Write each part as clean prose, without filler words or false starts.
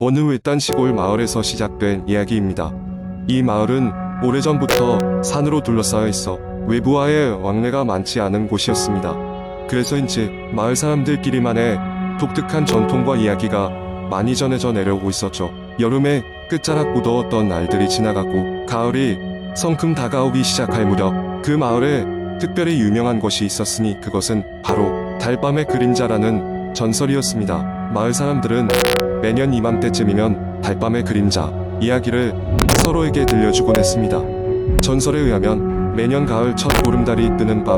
어느 외딴 시골 마을에서 시작된 이야기입니다. 이 마을은 오래전부터 산으로 둘러싸여 있어 외부와의 왕래가 많지 않은 곳이었습니다. 그래서인지 마을 사람들끼리만의 독특한 전통과 이야기가 많이 전해져 내려오고 있었죠. 여름에 끝자락 무더웠던 날들이 지나가고 가을이 성큼 다가오기 시작할 무렵 그 마을에 특별히 유명한 것이 있었으니 그것은 바로 달밤의 그림자라는 전설이었습니다. 마을 사람들은 매년 이맘때쯤이면 달밤의 그림자 이야기를 서로에게 들려주곤 했습니다. 전설에 의하면 매년 가을 첫 보름달이 뜨는 밤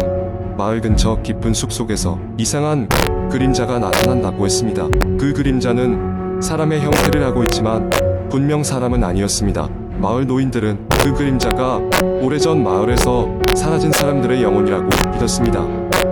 마을 근처 깊은 숲속에서 이상한 그림자가 나타난다고 했습니다. 그 그림자는 사람의 형태를 하고 있지만 분명 사람은 아니었습니다. 마을 노인들은 그 그림자가 오래전 마을에서 사라진 사람들의 영혼이라고 믿었습니다.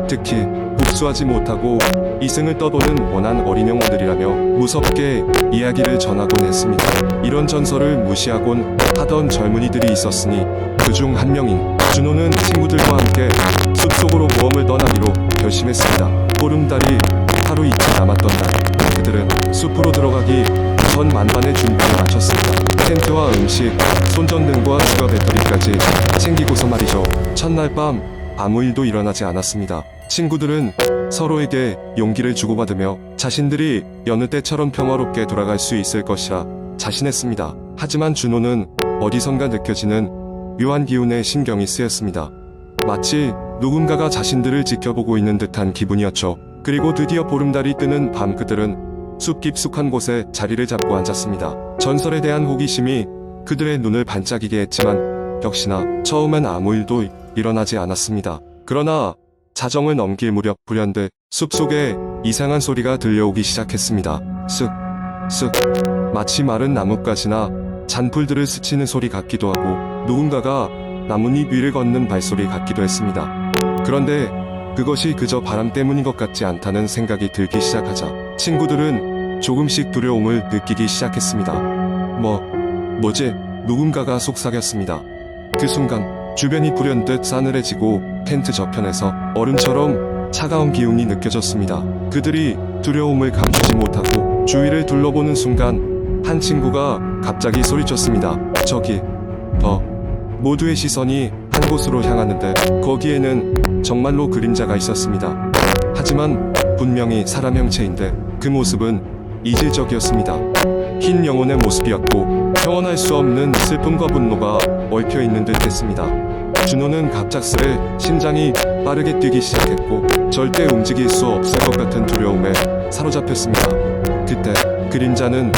특히 복수하지 못하고 이승을 떠도는 원한 어린 영혼들이라며 무섭게 이야기를 전하곤 했습니다. 이런 전설을 무시하곤 하던 젊은이들이 있었으니 그중 한 명인 준호는 친구들과 함께 숲속으로 모험을 떠나기로 결심했습니다. 보름달이 하루 이틀 남았던 날 그들은 숲으로 들어가기 전 만반의 준비를 마쳤습니다. 텐트와 음식, 손전등과 주거 배터리까지 챙기고서 말이죠. 첫날 밤 아무 일도 일어나지 않았습니다. 친구들은 서로에게 용기를 주고받으며 자신들이 여느 때처럼 평화롭게 돌아갈 수 있을 것이라 자신했습니다. 하지만 준호는 어디선가 느껴지는 묘한 기운에 신경이 쓰였습니다. 마치 누군가가 자신들을 지켜보고 있는 듯한 기분이었죠. 그리고 드디어 보름달이 뜨는 밤 그들은 숲 깊숙한 곳에 자리를 잡고 앉았습니다. 전설에 대한 호기심이 그들의 눈을 반짝이게 했지만 역시나 처음엔 아무 일도 일어나지 않았습니다. 그러나 자정을 넘길 무렵 불현듯 숲속에 이상한 소리가 들려오기 시작했습니다. 쓱쓱 마치 마른 나뭇가지나 잔풀들을 스치는 소리 같기도 하고 누군가가 나뭇잎 위를 걷는 발소리 같기도 했습니다. 그런데 그것이 그저 바람 때문인 것 같지 않다는 생각이 들기 시작하자 친구들은 조금씩 두려움을 느끼기 시작했습니다. 뭐지? 누군가가 속삭였습니다. 그 순간 주변이 불현듯 싸늘해지고 텐트 저편에서 얼음처럼 차가운 기운이 느껴졌습니다. 그들이 두려움을 감추지 못하고 주위를 둘러보는 순간 한 친구가 갑자기 소리쳤습니다. 저기 모두의 시선이 한 곳으로 향하는데 거기에는 정말로 그림자가 있었습니다. 하지만 분명히 사람 형체인데 그 모습은 이질적이었습니다. 흰 영혼의 모습이었고 표현할 수 없는 슬픔과 분노가 얽혀있는 듯 했습니다. 준호는 갑작스레 심장이 빠르게 뛰기 시작했고 절대 움직일 수 없을 것 같은 두려움에 사로잡혔습니다. 그때 그림자는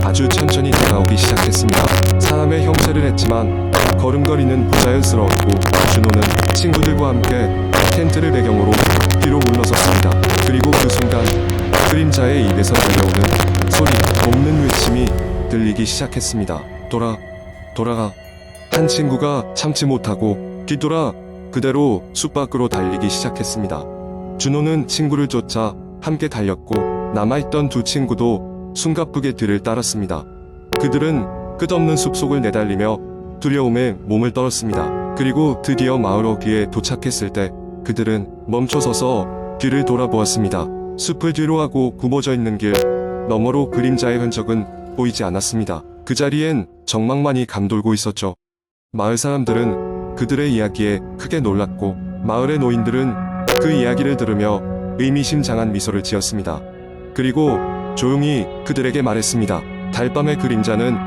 아주 천천히 다가오기 시작했습니다. 사람의 형체를 했지만 걸음걸이는 부자연스러웠고 준호는 친구들과 함께 텐트를 배경으로 뒤로 물러섰습니다. 그리고 그 순간 그림자의 입에서 들려오는 소리, 없는 외침이 들리기 시작했습니다. 돌아가. 한 친구가 참지 못하고 뒤돌아 그대로 숲 밖으로 달리기 시작했습니다. 준호는 친구를 쫓아 함께 달렸고 남아있던 두 친구도 숨가쁘게 뒤를 따랐습니다. 그들은 끝없는 숲속을 내달리며 두려움에 몸을 떨었습니다. 그리고 드디어 마을 어귀에 도착했을 때 그들은 멈춰서서 뒤를 돌아보았습니다. 숲을 뒤로하고 굽어져 있는 길 너머로 그림자의 흔적은 보이지 않았습니다. 그 자리엔 정막만이 감돌고 있었죠. 마을 사람들은 그들의 이야기에 크게 놀랐고 마을의 노인들은 그 이야기를 들으며 의미심장한 미소를 지었습니다. 그리고 조용히 그들에게 말했습니다. 달밤의 그림자는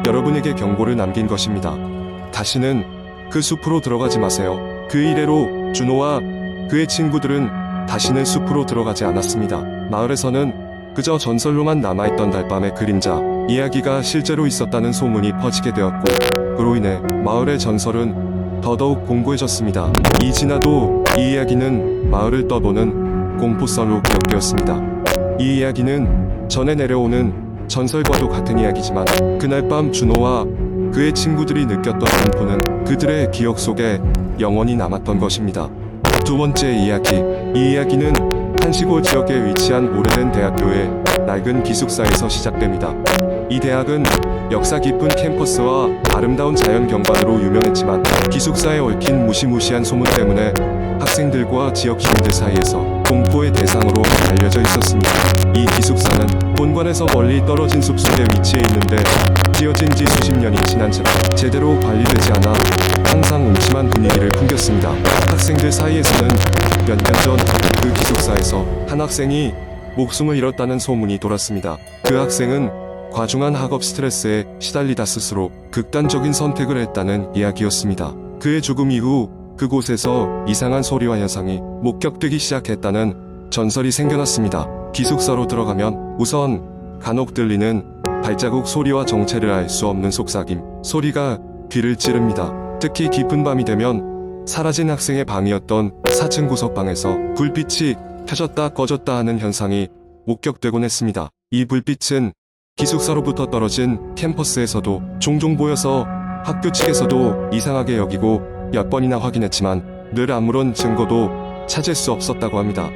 여러분에게 경고를 남긴 것입니다. 다시는 그 숲으로 들어가지 마세요. 그 이래로 준호와 그의 친구들은 다시는 숲으로 들어가지 않았습니다. 마을에서는 그저 전설로만 남아있던 달밤의 그림자 이야기가 실제로 있었다는 소문이 퍼지게 되었고 그로 인해 마을의 전설은 더더욱 공고해졌습니다. 지나도 이 이야기는 마을을 떠도는 공포썰로 기억되었습니다. 이 이야기는 전해 내려오는 전설과도 같은 이야기지만 그날 밤 준호와 그의 친구들이 느꼈던 공포는 그들의 기억 속에 영원히 남았던 것입니다. 두 번째 이야기. 이 이야기는 한 시골 지역에 위치한 오래된 대학교의 낡은 기숙사에서 시작됩니다. 이 대학은 역사 깊은 캠퍼스와 아름다운 자연 경관으로 유명했지만 기숙사에 얽힌 무시무시한 소문 때문에 학생들과 지역 주민들 사이에서 공포의 대상으로 알려져 있었습니다. 이 기숙사는 본관에서 멀리 떨어진 숲속에 위치해 있는데 지어진 지 수십 년이 지난 채 제대로 관리되지 않아 항상 음침한 분위기를 풍겼습니다. 학생들 사이에서는 몇 년 전 그 기숙사에서 한 학생이 목숨을 잃었다는 소문이 돌았습니다. 그 학생은 과중한 학업 스트레스에 시달리다 스스로 극단적인 선택을 했다는 이야기였습니다. 그의 죽음 이후 그곳에서 이상한 소리와 현상이 목격되기 시작했다는 전설이 생겨났습니다. 기숙사로 들어가면 우선 간혹 들리는 발자국 소리와 정체를 알 수 없는 속삭임 소리가 귀를 찌릅니다. 특히 깊은 밤이 되면 사라진 학생의 방이었던 4층 구석방에서 불빛이 켜졌다 꺼졌다 하는 현상이 목격되곤 했습니다. 이 불빛은 기숙사로부터 떨어진 캠퍼스에서도 종종 보여서 학교 측에서도 이상하게 여기고 몇 번이나 확인했지만 늘 아무런 증거도 찾을 수 없었다고 합니다.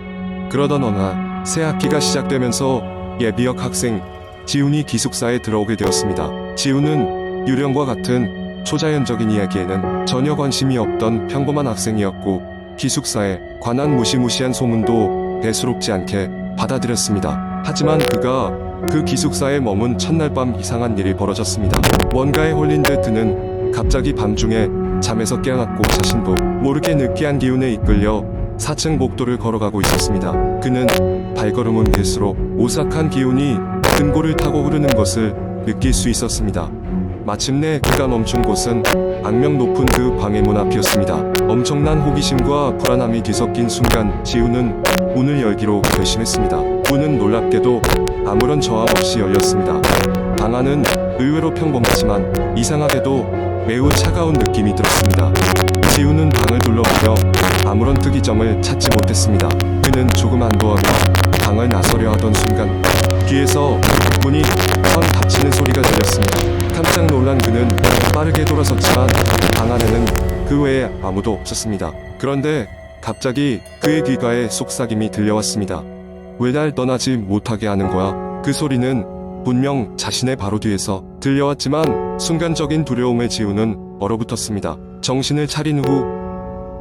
그러던 어느 날 새 학기가 시작되면서 예비역 학생 지훈이 기숙사에 들어오게 되었습니다. 지훈은 유령과 같은 초자연적인 이야기에는 전혀 관심이 없던 평범한 학생이었고 기숙사에 관한 무시무시한 소문도 대수롭지 않게 받아들였습니다. 하지만 그가 그 기숙사에 머문 첫날 밤 이상한 일이 벌어졌습니다. 뭔가에 홀린 듯 그는 갑자기 밤중에 잠에서 깨어났고 자신도 모르게 느끼한 기운에 이끌려 4층 복도를 걸어가고 있었습니다. 그는 발걸음은 밀수록 오싹한 기운이 등골을 타고 흐르는 것을 느낄 수 있었습니다. 마침내 그가 멈춘 곳은 악명 높은 그 방의 문 앞이었습니다. 엄청난 호기심과 불안함이 뒤섞인 순간 지훈은 문을 열기로 결심했습니다. 문은 놀랍게도 아무런 저항 없이 열렸습니다. 방 안은 의외로 평범하지만 이상하게도 매우 차가운 느낌이 들었습니다. 지훈은 방을 둘러보며 아무런 특이점을 찾지 못했습니다. 그는 조금 안도하며 방을 나서려 하던 순간 뒤에서 문이 쾅 닫히는 소리가 들렸습니다. 깜짝 놀란 그는 빠르게 돌아섰지만 방 안에는 그 외에 아무도 없었습니다. 그런데 갑자기 그의 귀가에 속삭임이 들려왔습니다. 왜 날 떠나지 못하게 하는 거야? 그 소리는 분명 자신의 바로 뒤에서 들려왔지만 순간적인 두려움에 지훈은 얼어붙었습니다. 정신을 차린 후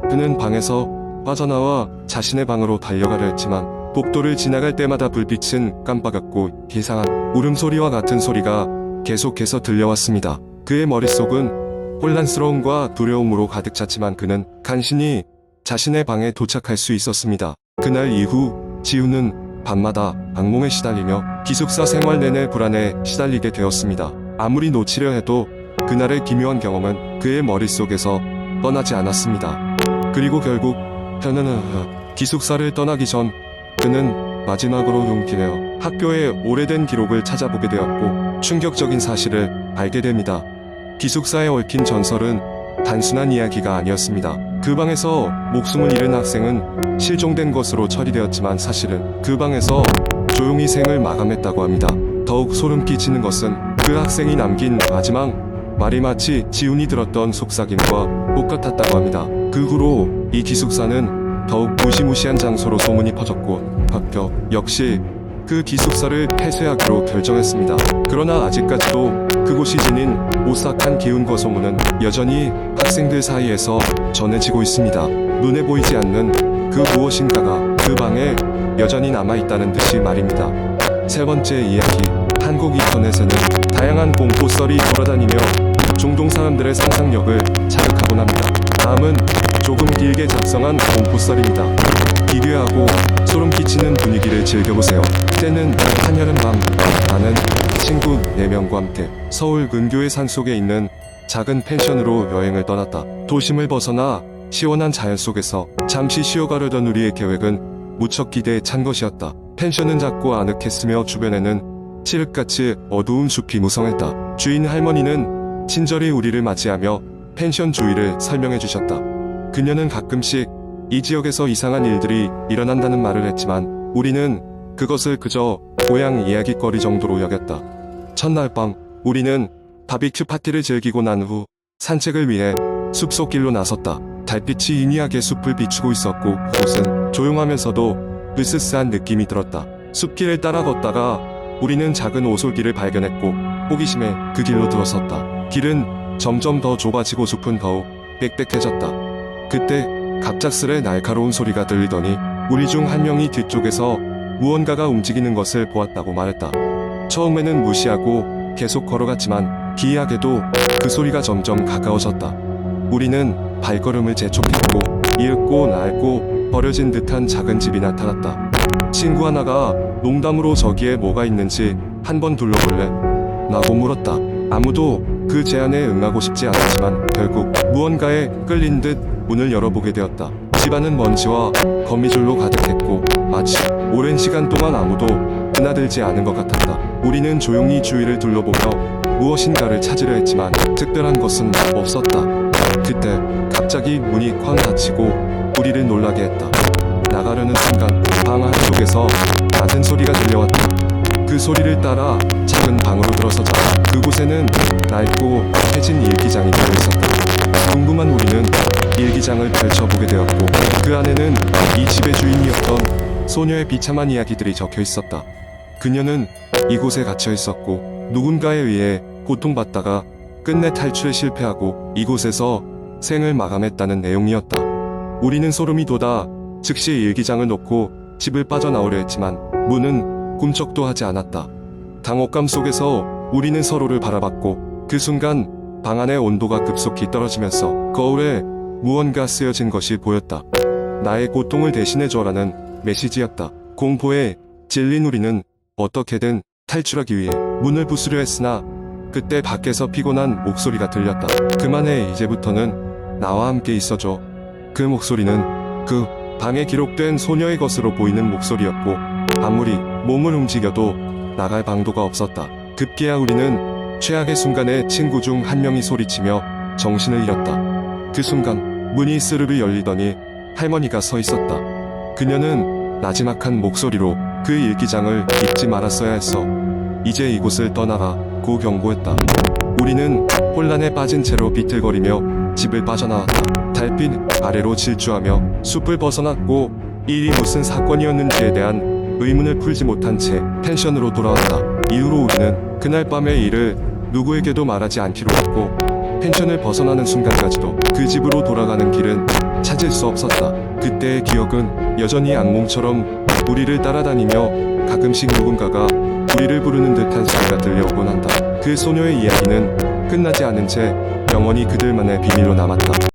그는 방에서 빠져나와 자신의 방으로 달려가려 했지만 복도를 지나갈 때마다 불빛은 깜빡였고 이상한 울음소리와 같은 소리가 계속해서 들려왔습니다. 그의 머릿속은 혼란스러움과 두려움으로 가득 찼지만 그는 간신히 자신의 방에 도착할 수 있었습니다. 그날 이후 지훈은 밤마다 악몽에 시달리며 기숙사 생활 내내 불안에 시달리게 되었습니다. 아무리 놓치려 해도 그날의 기묘한 경험은 그의 머릿속에서 떠나지 않았습니다. 그리고 결국 기숙사를 떠나기 전 그는 마지막으로 용기 내어 학교의 오래된 기록을 찾아보게 되었고 충격적인 사실을 알게 됩니다. 기숙사에 얽힌 전설은 단순한 이야기가 아니었습니다. 그 방에서 목숨을 잃은 학생은 실종된 것으로 처리되었지만 사실은 그 방에서 조용히 생을 마감했다고 합니다. 더욱 소름 끼치는 것은 그 학생이 남긴 마지막 말이 마치 지훈이 들었던 속삭임과 똑같았다고 합니다. 그 후로 이 기숙사는 더욱 무시무시한 장소로 소문이 퍼졌고 학교 역시 그 기숙사를 폐쇄하기로 결정했습니다. 그러나 아직까지도 그곳이 지닌 오싹한 기운과 소문은 여전히 학생들 사이에서 전해지고 있습니다. 눈에 보이지 않는 그 무엇인가가 그 방에 여전히 남아있다는 듯이 말입니다. 세 번째 이야기. 한국 인터넷에는 다양한 공포썰이 돌아다니며 종종 사람들의 상상력을 자극하곤 합니다. 다음은 조금 길게 작성한 공포썰입니다. 기괴하고 소름 끼치는 분위기를 즐겨보세요. 때는 한여름 밤, 나는 친구 4명과 함께 서울 근교의 산속에 있는 작은 펜션으로 여행을 떠났다. 도심을 벗어나 시원한 자연 속에서 잠시 쉬어가려던 우리의 계획은 무척 기대에 찬 것이었다. 펜션은 작고 아늑했으며 주변에는 칠흑같이 어두운 숲이 무성했다. 주인 할머니는 친절히 우리를 맞이하며 펜션 주위를 설명해 주셨다. 그녀는 가끔씩 이 지역에서 이상한 일들이 일어난다는 말을 했지만 우리는 그것을 그저 고향 이야기거리 정도로 여겼다. 첫날 밤 우리는 바비큐 파티를 즐기고 난 후 산책을 위해 숲속 길로 나섰다. 달빛이 희미하게 숲을 비추고 있었고 그곳은 조용하면서도 으스스한 느낌이 들었다. 숲길을 따라 걷다가 우리는 작은 오솔길을 발견했고 호기심에 그 길로 들어섰다. 길은 점점 더 좁아지고 숲은 더욱 빽빽해졌다. 그때 갑작스레 날카로운 소리가 들리더니 우리 중 한 명이 뒤쪽에서 무언가가 움직이는 것을 보았다고 말했다. 처음에는 무시하고 계속 걸어갔지만 기이하게도 그 소리가 점점 가까워졌다. 우리는 발걸음을 재촉했고 이윽고 낡고 버려진 듯한 작은 집이 나타났다. 친구 하나가 농담으로 저기에 뭐가 있는지 한번 둘러볼래? 라고 물었다. 아무도 그 제안에 응하고 싶지 않았지만 결국 무언가에 끌린 듯 문을 열어보게 되었다. 집안은 먼지와 거미줄로 가득했고 마치 오랜 시간 동안 아무도 드나들지 않은 것 같았다. 우리는 조용히 주위를 둘러보며 무엇인가를 찾으려 했지만 특별한 것은 없었다. 그때 갑자기 문이 쾅 닫히고 우리를 놀라게 했다. 나가려는 순간 방 한쪽에서 낮은 소리가 들려왔다. 그 소리를 따라 작은 방으로 들어서자 그곳에는 낡고 해진 일기장이 들어있었다. 궁금한 우리는 일기장을 펼쳐보게 되었고 그 안에는 이 집의 주인이었던 소녀의 비참한 이야기들이 적혀 있었다. 그녀는 이곳에 갇혀 있었고 누군가에 의해 고통받다가 끝내 탈출에 실패하고 이곳에서 생을 마감했다는 내용이었다. 우리는 소름이 돋아 즉시 일기장을 놓고 집을 빠져나오려 했지만 문은 꿈쩍도 하지 않았다. 당혹감 속에서 우리는 서로를 바라봤고 그 순간 방 안의 온도가 급속히 떨어지면서 거울에 무언가 쓰여진 것이 보였다. 나의 고통을 대신해줘라는 메시지였다. 공포에 질린 우리는 어떻게든 탈출하기 위해 문을 부수려 했으나 그때 밖에서 피곤한 목소리가 들렸다. 그만해, 이제부터는 나와 함께 있어줘. 그 목소리는 그 방에 기록된 소녀의 것으로 보이는 목소리였고 아무리 몸을 움직여도 나갈 방도가 없었다. 급기야 우리는 최악의 순간에 친구 중 한 명이 소리치며 정신을 잃었다. 그 순간 문이 스르르 열리더니 할머니가 서 있었다. 그녀는 나지막한 목소리로 그 일기장을 읽지 말았어야 했어. 이제 이곳을 떠나가 고 경고했다. 우리는 혼란에 빠진 채로 비틀거리며 집을 빠져나왔다. 달빛 아래로 질주하며 숲을 벗어났고 이 일이 무슨 사건이었는지에 대한 의문을 풀지 못한 채 펜션으로 돌아왔다. 이후로 우리는 그날 밤의 일을 누구에게도 말하지 않기로 했고 펜션을 벗어나는 순간까지도 그 집으로 돌아가는 길은 찾을 수 없었다. 그때의 기억은 여전히 악몽처럼 우리를 따라다니며 가끔씩 누군가가 우리를 부르는 듯한 소리가 들려오곤 한다. 그 소녀의 이야기는 끝나지 않은 채 영원히 그들만의 비밀로 남았다.